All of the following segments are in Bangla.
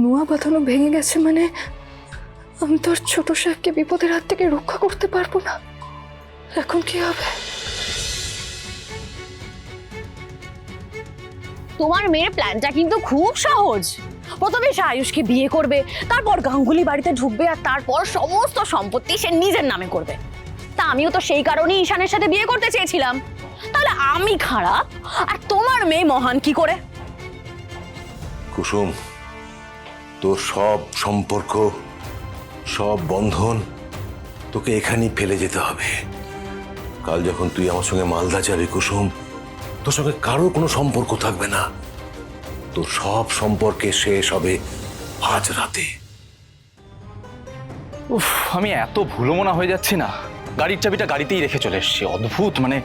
নোয়া বাঁধানো ভেঙে গেছে মানে আমি তো আর ছোট সাহেবকে বিপদের হাত থেকে রক্ষা করতে পারবো না। এখন কি হবে? তোমার মেয়ের প্ল্যানটা কিন্তু খুব সহজ। প্রথমে সে আয়ুষকে বিয়ে করবে, তারপর গাঙ্গুলি বাড়িতে ঢুকবে, আর তারপর সমস্ত সম্পত্তি সে নিজের নামে করবে। তা আমিও তো সেই কারণেই ঈশানের সাথে বিয়ে করতে চেয়েছিলাম। তাহলে আমি খারাপ আর তোমার মেয়ে মহান কি করে? কুসুম, তোর সব সম্পর্ক, সব বন্ধন তোকে এখানেই ফেলে যেতে হবে। কাল যখন তুই আমার সঙ্গে মালদা যাবি কুসুম, তোর সঙ্গে কারো কোনো সম্পর্ক থাকবে না। তোর সব সম্পর্কে শেষ হবে আজ রাতে। উফ, আমি এত ভুলোমনা হয়ে যাচ্ছি না। গাড়ির চাবিটা গাড়িতেই রেখে চলে এসেছি। অদ্ভুত, মানে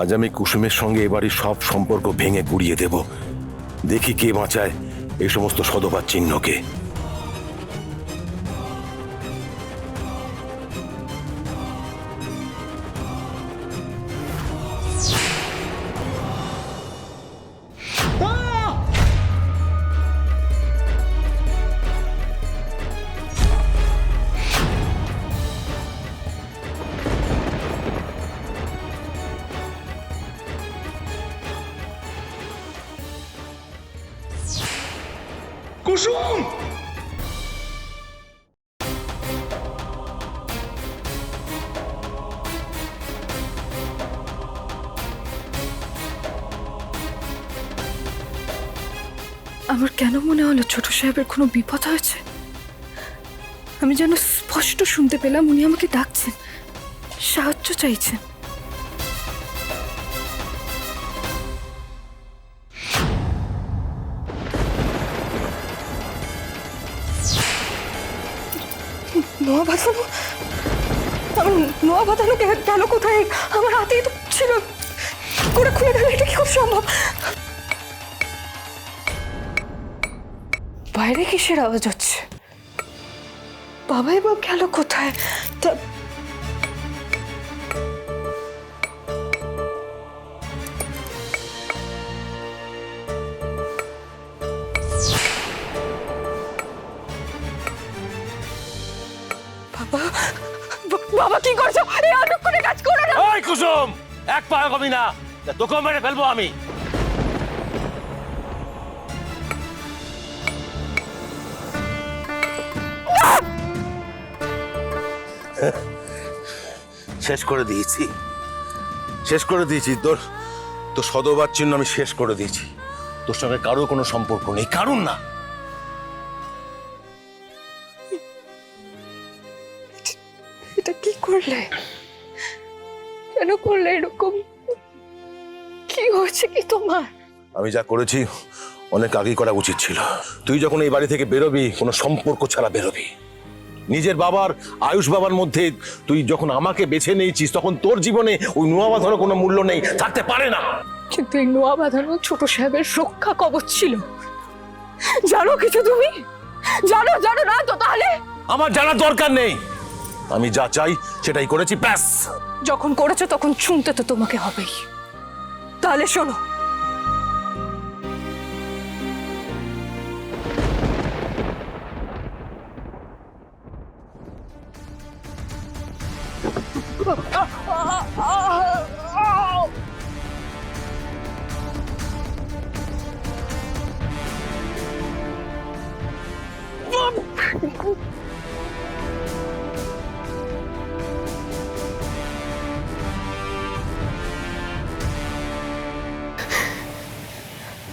আজ আমি কুসুমের সঙ্গে এবারই সব সম্পর্ক ভেঙে গুড়িয়ে দেব। দেখি কে বাঁচায় এই সমস্ত সদপাত চিহ্নকে। কুসুম! আমার কেন মনে হলো ছোট সাহেবের কোনো বিপদ হয়েছে? আমি যেন স্পষ্ট শুনতে পেলাম উনি আমাকে ডাকছেন, সাহায্য চাইছেন। নোয়া বাঁধানো, আমার নোয়া বাঁধানো গেল কোথায়? আমার হাতেই তো ছিল, করে খুলে গেল, এটা কি খুব সম্ভব? বাইরে কিসের আওয়াজ হচ্ছে? বাবাই বা গেল কোথায়? বাবা, বাবা কি করছো? এই অনেক করে কাজ করো না। ওই কুসুম, এক পা কমি না, তোকে মেরে ফেলবো আমি। শেষ করে দিয়েছি, শেষ করে দিয়েছি। তোর তোর সদবার চিহ্ন আমি শেষ করে দিয়েছি। তোর সঙ্গে কারোর কোনো সম্পর্ক নেই, কারণ না। এটা কি করলে? কেন করলে এরকম? কি হয়েছে কি তোমার? আমি যা করেছি অনেক আগেই করা উচিত ছিল। তুই যখন এই বাড়ি থেকে বেরোবি কোনো সম্পর্ক ছাড়া বেরোবি। নিজের বাবার, আয়ুষ বাবার মধ্যে তুই যখন আমাকে বেছে নিয়েছিস তখন তোর জীবনে ওই নোয়া বাঁধানোর কোনো মূল্য নেই, থাকতে পারে না। কিন্তু এই নোয়া বাঁধানো ছোট সাহেবের রক্ষা কবচ ছিল। জানো কিছু তুমি? জানো জানো না তো তাহলে? আমার জানার দরকার নেই, আমি যা চাই সেটাই করেছি, ব্যাস। যখন করেছো তখন শুনতে তো তোমাকে হবেই। তাহলে শোনো,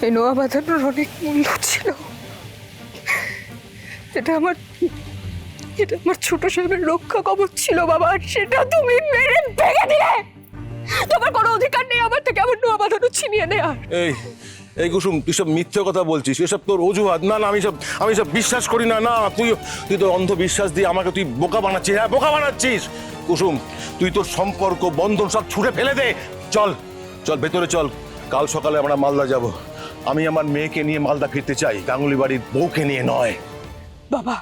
এই নোয়া বাঁধানোর অনেক মূল্য ছিল। এটা আমার ছোট সাহেবের রক্ষা কবচ ছিল বাবা, আর সেটা তুমি মেরে ভেঙে দিলে। তোমার কোনো অধিকার নেই আমার থেকে আমার নোয়া বাঁধানো ছিনিয়ে নেওয়ার। এই কুসুম, তুই সব মিথ্যে কথা বলছিস, এসব তোর অজুহাত। না না, আমি সব বিশ্বাস করি না। না, তুই তোর অন্ধবিশ্বাস দিয়ে আমাকে তুই বোকা বানাচ্ছিস। হ্যাঁ, বোকা বানাচ্ছিস। কুসুম, তুই তোর সম্পর্ক বন্ধন সব ছুঁড়ে ফেলে দে। চল চল ভেতরে চল, কাল সকালে আমরা মালদা যাব। আমি আমার মেয়েকে নিয়ে মালদা ফিরতে চাই, গাঙ্গুলি বাড়ির বউকে নিয়ে নয়। বাবা,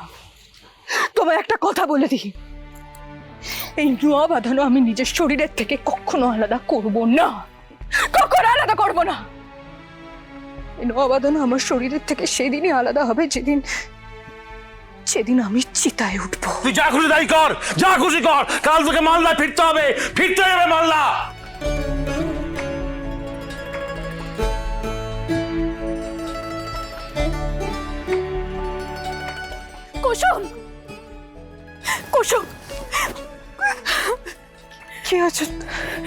তোমায় একটা কথা বলে দিই, এই নোয়া বাঁধানো আমি নিজের শরীরের থেকে কখনো আলাদা করব না, কখনো আলাদা করব না। এই নোয়া বাঁধানো আমার শরীরের থেকে সেদিনই আলাদা হবে যেদিন সেদিন আমি চিতায় উঠবো। তুই যা খুশি তাই কর, যা খুশি কর, কাল তোকে মালদা ফিরতে হবে, ফিরতে হবে মালদা। কুসুম, কুসুম, কি আছে?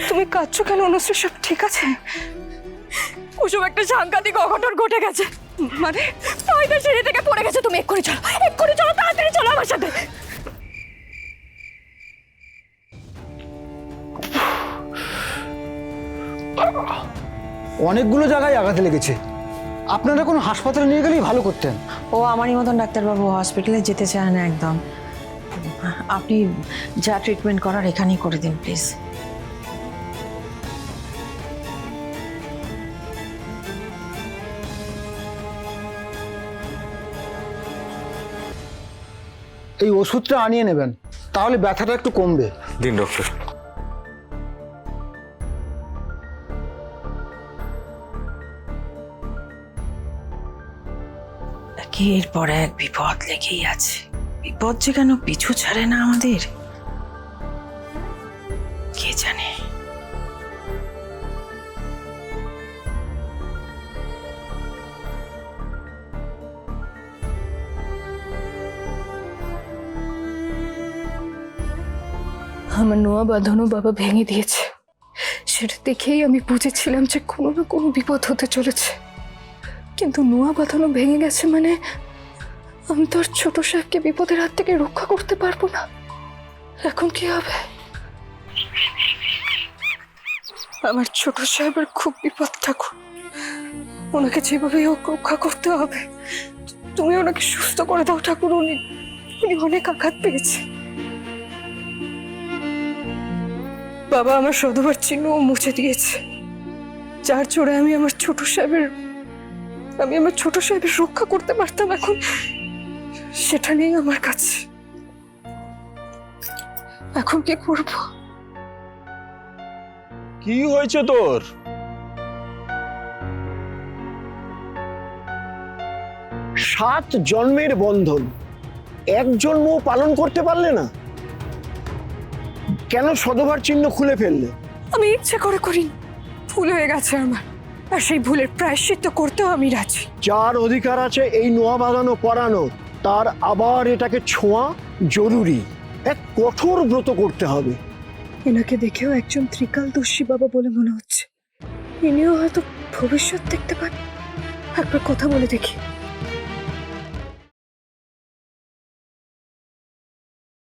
তুমি কাঁদছো কেন? অনুশ্রী, সব ঠিক আছে? কুসুম, একটা সাংঘাতিক অঘটন ঘটে গেছে। মানে ফায়দা সিঁড়ি থেকে পড়ে গেছে। তুমি এক্ষুনি চলো, এক্ষুনি চলো, তাড়াতাড়ি চলো আমার সাথে। অনেকগুলো জায়গায় আঘাত লেগেছে, আপনারা কোনো হাসপাতালে নিয়ে গেলেই ভালো করতেন। ও আমারই মতন ডাক্তারবাবু, হসপিটালে যেতে চায় না একদম। আপনি যা ট্রিটমেন্ট করার এখানেই করে দিন প্লিজ। এই ওষুধটা আনিয়ে নেবেন, তাহলে ব্যথাটা একটু কমবে। দিন ডক্টর। একের পর এক বিপদ লেগেই আছে। বিপদ যে কেন পিছু ছাড়ে না আমাদের, কে জানে। আমার নোয়া বাঁধানো বাবা ভেঙে দিয়েছে, সেটা দেখেই আমি বুঝেছিলাম যে কোনো না কোনো বিপদ হতে চলেছে। কিন্তু নোয়া বাঁধানো ভেঙে গেছে মানে আমি তো আর ছোট সাহেবকে বিপদের হাত থেকে রক্ষা করতে পারবো না। এখন কি হবে? আমার ছোট সাহেবের খুব বিপদ ঠাকুর, ওনাকে যেভাবে হোক রক্ষা করতে হবে। তুমি ওনাকে সুস্থ করে দাও ঠাকুর, উনি অনেক আঘাত পেয়েছে। বাবা আমার সধবার চিহ্ন মুছে দিয়েছে, যার জোরে আমি আমার ছোট সাহেবের রক্ষা করতে পারতাম। এখন সেটা নেই আমার কাছে, এখন কি করব? কি হয়েছে তোর? সাত জন্মের বন্ধন, এক জন্ম পালন করতে পারলে না? কেন সধবার চিহ্ন খুলে ফেললে? আমি ইচ্ছে করে করিনি, ভুল হয়ে গেছে আমার, আর সেই ভুলের প্রায়শ্চিত্ত করতেও আমি রাজি। যার অধিকার আছে এই নোয়া বাঁধানো পরানো, তার আবার এটাকে ছোঁয়া জরুরি। এক কঠোর ব্রত করতে হবে। এনাকে দেখেও একজন ত্রিকালদর্শী বাবা বলে মনে হচ্ছে, ইনিও হয়তো ভবিষ্যৎ দেখতে পান। একবার কথা বলে দেখি।